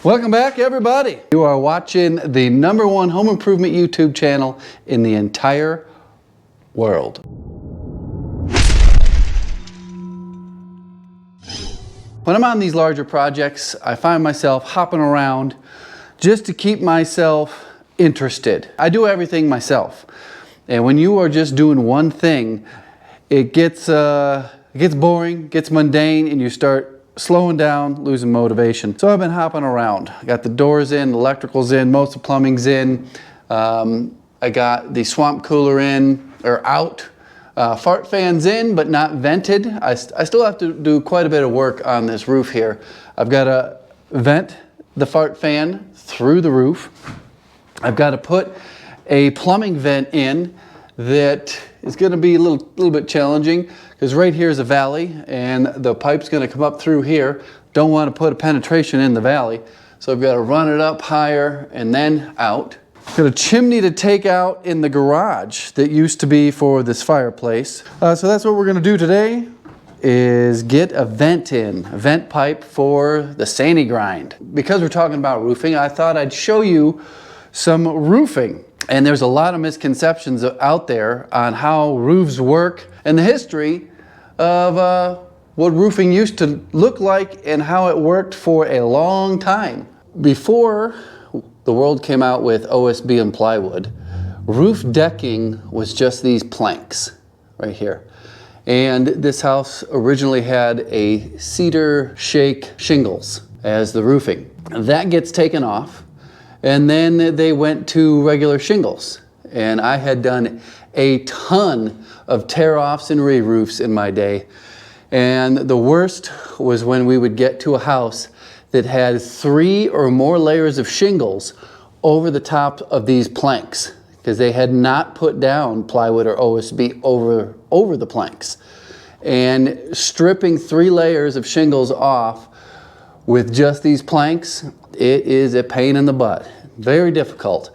Welcome back, everybody. You are watching the #1 home improvement YouTube channel in the entire world. When I'm on these larger projects, I find myself hopping around just to keep myself interested. I do everything myself. And when you are just doing one thing, it gets boring, gets mundane, and you start slowing down, losing motivation. So I've been hopping around. I got the doors in, the electrical's in, most of the plumbing's in. I got the swamp cooler in, or out. Fart fan's in, but not vented. I still have to do quite a bit of work on this roof here. I've got to vent the fart fan through the roof. I've got to put a plumbing vent in that is going to be a little bit challenging, because right here is a valley and the pipe's going to come up through here. Don't want to put a penetration in the valley, so I've got to run it up higher and then out. Got a chimney to take out in the garage that used to be for this fireplace. So that's what we're going to do today, is get a vent in, a vent pipe for the sani grind. Because we're talking about roofing, I thought I'd show you some roofing. And there's a lot of misconceptions out there on how roofs work and the history of what roofing used to look like and how it worked for a long time. Before the world came out with OSB and plywood, roof decking was just these planks right here. And this house originally had a cedar shake shingles as the roofing. That gets taken off, and then they went to regular shingles. And I had done a ton of tear-offs and re-roofs in my day. And the worst was when we would get to a house that had 3 or more layers of shingles over the top of these planks, because they had not put down plywood or OSB over the planks. And stripping 3 layers of shingles off with just these planks, it is a pain in the butt. Very difficult.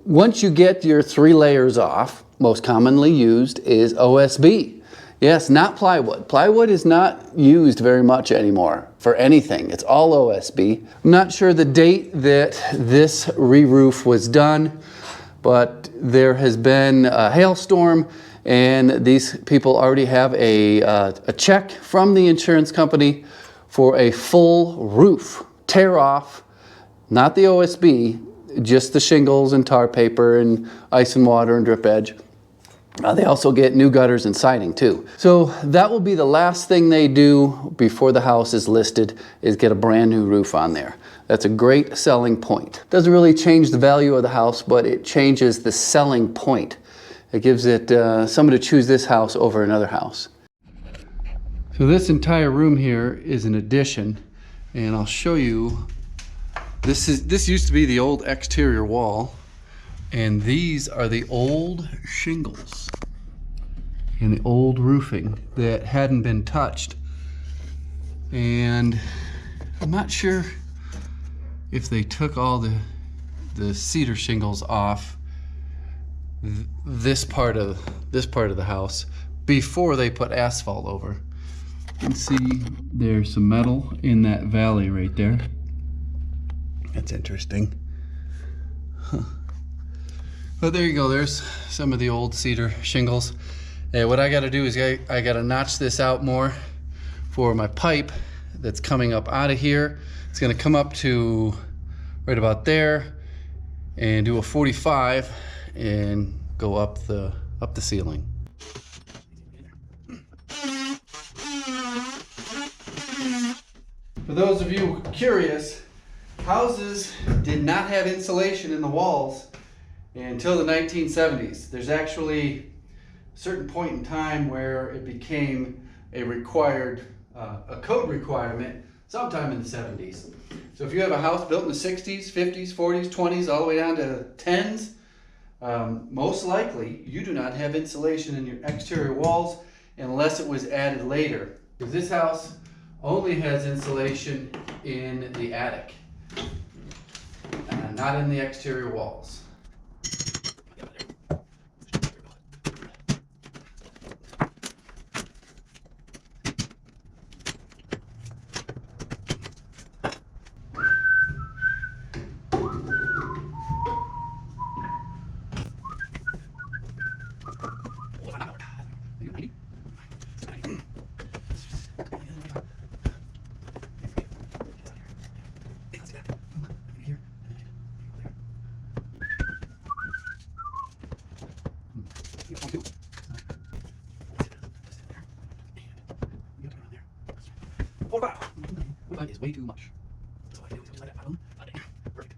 Once you get your 3 layers off, most commonly used is OSB. Yes, not plywood. Plywood is not used very much anymore for anything. It's all OSB. I'm not sure the date that this re-roof was done, but there has been a hailstorm, and these people already have a check from the insurance company for a full roof tear off, not the OSB, just the shingles and tar paper and ice and water and drip edge. They also get new gutters and siding too. So that will be the last thing they do before the house is listed, is get a brand new roof on there. That's a great selling point. Doesn't really change the value of the house, but it changes the selling point. It gives it somebody to choose this house over another house. So this entire room here is an addition, and I'll show you. This used to be the old exterior wall, and these are the old shingles and the old roofing that hadn't been touched. And I'm not sure if they took all the cedar shingles off this part of the house before they put asphalt over. You can see there's some metal in that valley right there. That's interesting. Huh. But there you go, there's some of the old cedar shingles. And what I gotta do is I gotta notch this out more for my pipe that's coming up out of here. It's gonna come up to right about there and do a 45 and go up the ceiling. For those of you curious, houses did not have insulation in the walls until the 1970s. There's actually a certain point in time where it became a code requirement sometime in the 70s. So if you have a house built in the 60s, 50s, 40s, 20s, all the way down to 10s, most likely you do not have insulation in your exterior walls unless it was added later. Because this house only has insulation in the attic, not in the exterior walls. 45 is way too much. So I do just like that. Perfect.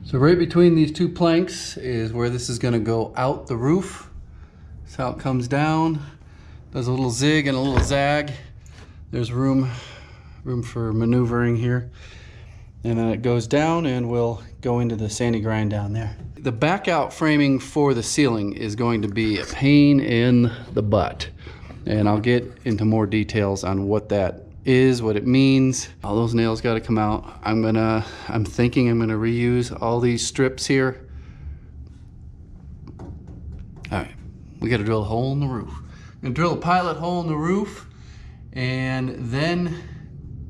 So right between these two planks is where this is going to go out the roof. That's how it comes down. Does a little zig and a little zag. There's room for maneuvering here. And then it goes down and we'll go into the sandy grind down there. The back out framing for the ceiling is going to be a pain in the butt. And I'll get into more details on what that is, what it means. All those nails got to come out. I'm thinking I'm gonna reuse all these strips here. All right, we got to drill a hole in the roof. I'm gonna drill a pilot hole in the roof and then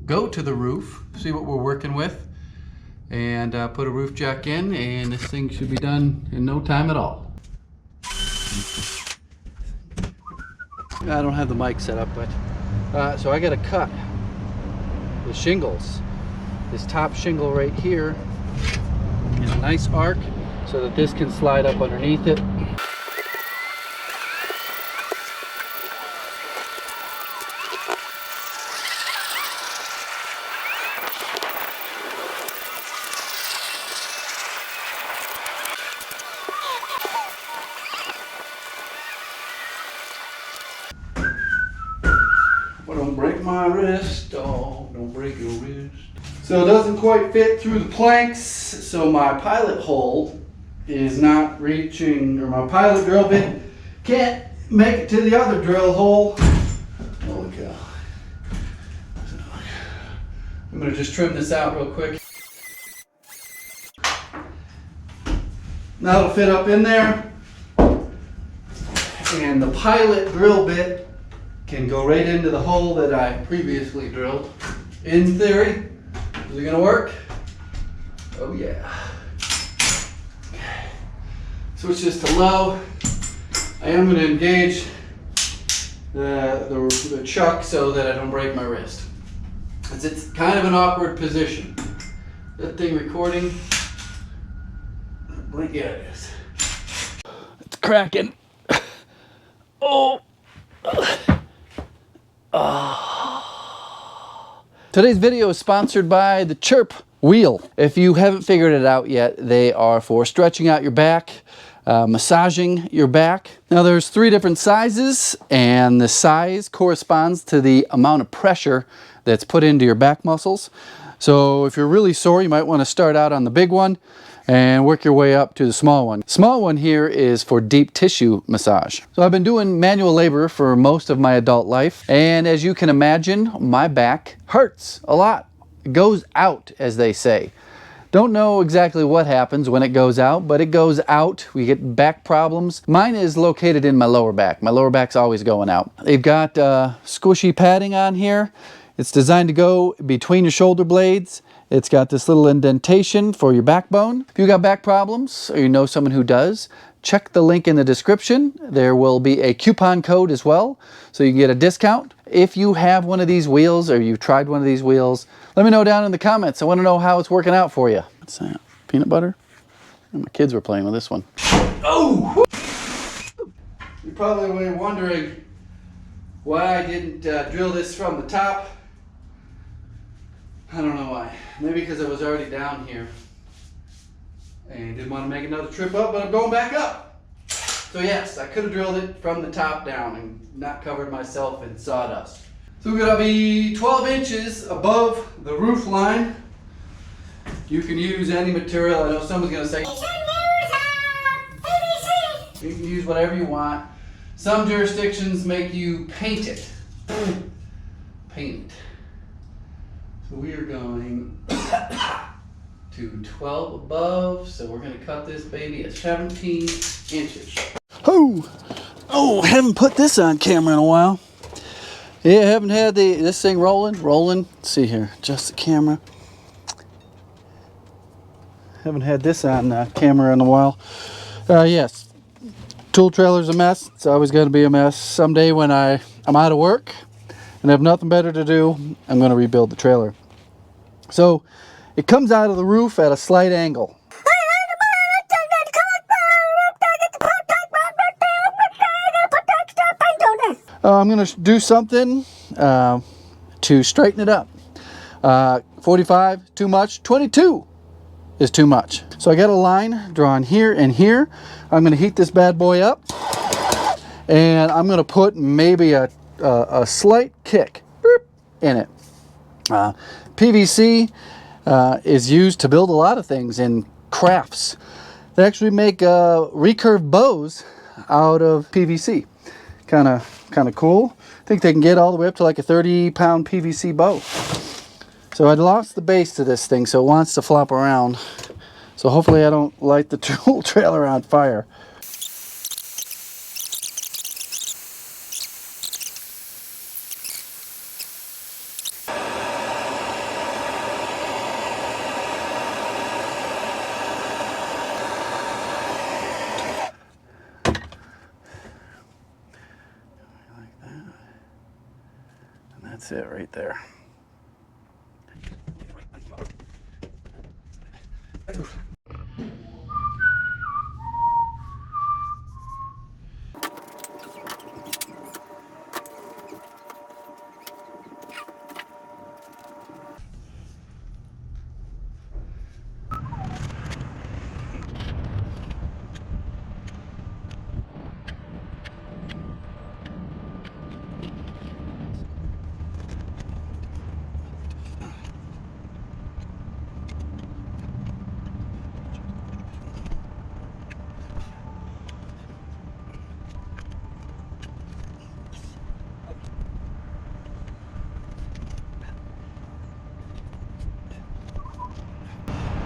go to the roof, see what we're working with, and put a roof jack in, and this thing should be done in no time at all. I don't have the mic set up, but so I got to cut the shingles, this top shingle right here in a nice arc so that this can slide up underneath it. Don't break my wrist, dog. Don't break your wrist. So it doesn't quite fit through the planks, so my pilot hole is not reaching, or my pilot drill bit can't make it to the other drill hole. Holy cow. I'm gonna just trim this out real quick. That'll fit up in there. And the pilot drill bit can go right into the hole that I previously drilled. In theory, is it gonna work? Oh yeah. Okay. Switch this to low. I am gonna engage the chuck so that I don't break my wrist. It's kind of an awkward position. That thing recording? Yeah, it is. It's cracking. Oh. Today's video is sponsored by the Chirp Wheel. If you haven't figured it out yet, they are for stretching out your back, massaging your back. Now there's 3 different sizes, and the size corresponds to the amount of pressure that's put into your back muscles. So if you're really sore, you might want to start out on the big one and work your way up to the small one. Small one here is for deep tissue massage. So I've been doing manual labor for most of my adult life, and as you can imagine, my back hurts a lot. It goes out, as they say. Don't know exactly what happens when it goes out, but it goes out. We get back problems. Mine is located in my lower back. My lower back's always going out. They've got squishy padding on here. It's designed to go between your shoulder blades. It's got this little indentation for your backbone. If you got back problems, or you know someone who does, check the link in the description. There will be a coupon code as well, so you can get a discount. If you have one of these wheels, or you've tried one of these wheels, let me know down in the comments. I want to know how it's working out for you. What's that? Peanut butter? My kids were playing with this one. Oh! You're probably wondering why I didn't drill this from the top. I don't know why. Maybe because I was already down here and didn't want to make another trip up, but I'm going back up. So yes, I could have drilled it from the top down and not covered myself in sawdust. So we're going to be 12 inches above the roof line. You can use any material. I know someone's going to say, you can use whatever you want. Some jurisdictions make you paint it. Paint it. So we are going to 12 above, so we're going to cut this baby at 17 inches. Oh, haven't put this on camera in a while. Yeah, haven't had this thing rolling. Let's see here, adjust the camera. Haven't had this on camera in a while. Yes, tool trailer's a mess. It's always going to be a mess. Someday when I'm out of work and have nothing better to do, I'm going to rebuild the trailer. So it comes out of the roof at a slight angle. I'm going to do something to straighten it up. 45, too much. 22 is too much. So I got a line drawn here and here. I'm going to heat this bad boy up, and I'm going to put maybe a slight kick in it. PVC is used to build a lot of things in crafts. They actually make recurve bows out of PVC. Kind of cool. I think they can get all the way up to like a 30-pound PVC bow. So I lost the base to this thing, so it wants to flop around. So hopefully I don't light the tool trailer on fire. That's it right there.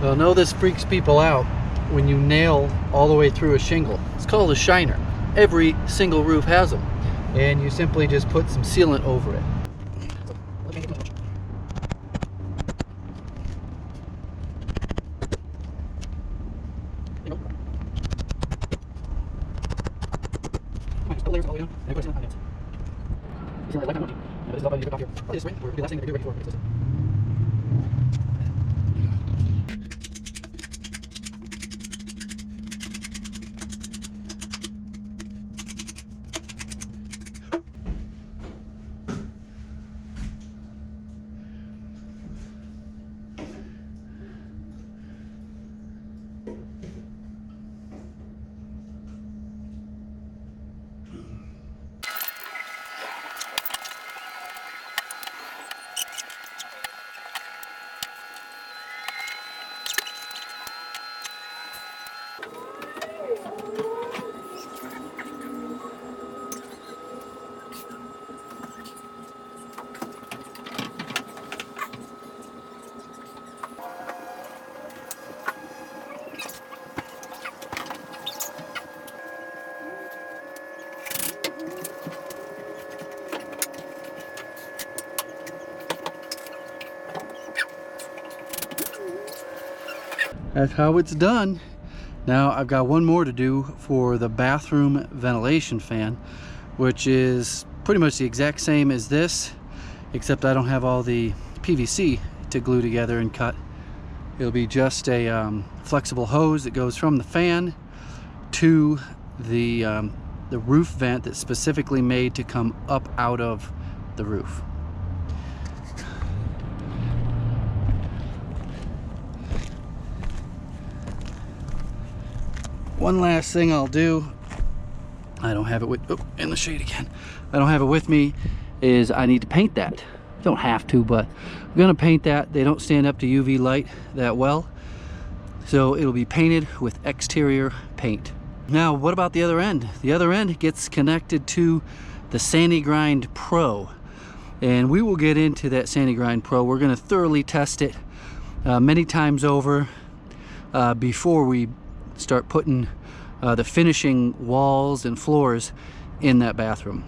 Well, I know this freaks people out when you nail all the way through a shingle. It's called a shiner. Every single roof has them. And you simply just put some sealant over it. That's how it's done. Now I've got one more to do for the bathroom ventilation fan, which is pretty much the exact same as this, except I don't have all the PVC to glue together and cut. It'll be just a flexible hose that goes from the fan to the roof vent that's specifically made to come up out of the roof. One last thing I'll do, I don't have it with, oh, in the shade again. I don't have it with me, is I need to paint that. Don't have to, but I'm gonna paint that. They don't stand up to UV light that well. So it'll be painted with exterior paint. Now, what about the other end? The other end gets connected to the Sandy Grind Pro. And we will get into that Sandy Grind Pro. We're gonna thoroughly test it many times over before we start putting the finishing walls and floors in that bathroom.